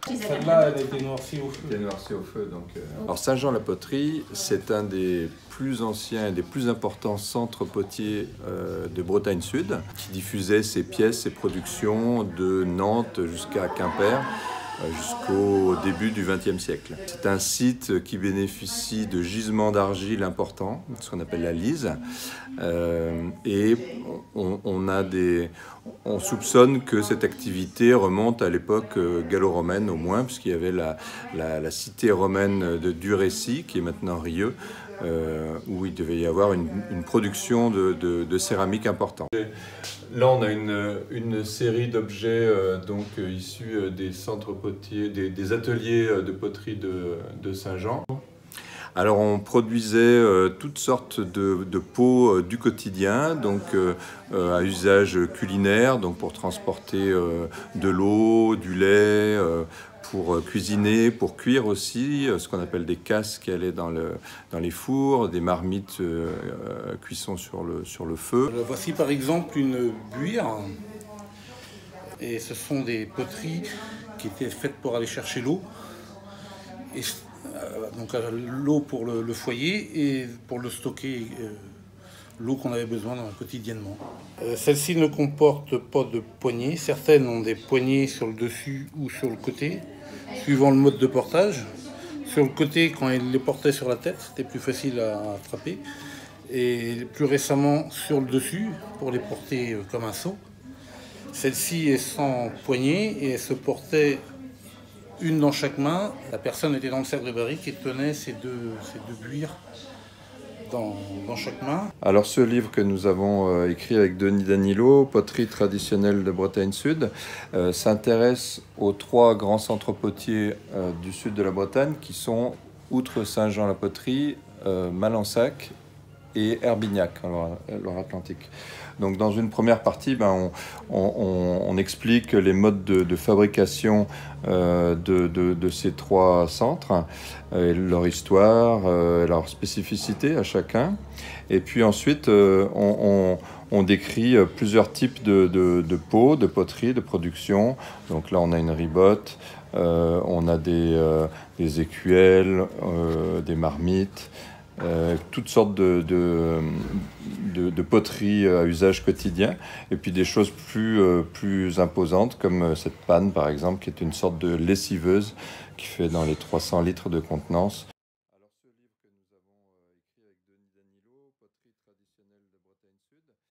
Celle-là, elle a été noircie au feu. Elle a été noircie au feu, donc. Alors Saint-Jean-la-Poterie, c'est un des plus anciens et des plus importants centres potiers de Bretagne Sud, qui diffusait ses pièces, ses productions de Nantes jusqu'à Quimper, jusqu'au début du XXe siècle. C'est un site qui bénéficie de gisements d'argile importants, ce qu'on appelle la lise, et on soupçonne que cette activité remonte à l'époque gallo-romaine au moins, puisqu'il y avait la cité romaine de Durécy, qui est maintenant Rieux, où il devait y avoir une production de céramique importante. Là, on a une série d'objets issus des centres potiers, des ateliers de poterie de Saint-Jean. Alors, on produisait toutes sortes de pots du quotidien, donc à usage culinaire, donc pour transporter de l'eau, du lait, pour cuisiner, pour cuire aussi, ce qu'on appelle des casses qui allaient dans les fours, des marmites cuisson sur le feu. Voici par exemple une buire, et ce sont des poteries qui étaient faites pour aller chercher l'eau. Donc l'eau pour le foyer et pour le stocker, l'eau qu'on avait besoin quotidiennement. Celle-ci ne comporte pas de poignées. Certaines ont des poignées sur le dessus ou sur le côté, suivant le mode de portage. Sur le côté, quand il les portait sur la tête, c'était plus facile à attraper. Et plus récemment, sur le dessus, pour les porter comme un seau. Celle-ci est sans poignée et elle se portait une dans chaque main. La personne était dans le cercle de barrique et tenait ces deux buires dans chaque main. Alors ce livre que nous avons écrit avec Denis Danilo, Poterie traditionnelle de Bretagne Sud, s'intéresse aux trois grands centres potiers du sud de la Bretagne qui sont, outre Saint-Jean-la-Poterie, Malensac et Herbignac, en Loire-Atlantique. Donc dans une première partie, on explique les modes de fabrication de ces trois centres, leur histoire, leur spécificité à chacun. Et puis ensuite, on décrit plusieurs types de pots, de poterie, de production. Donc là, on a une ribote, on a des écuelles, des marmites, toutes sortes de poteries à usage quotidien, et puis des choses plus imposantes comme cette panne par exemple qui est une sorte de lessiveuse qui fait dans les 300 litres de contenance.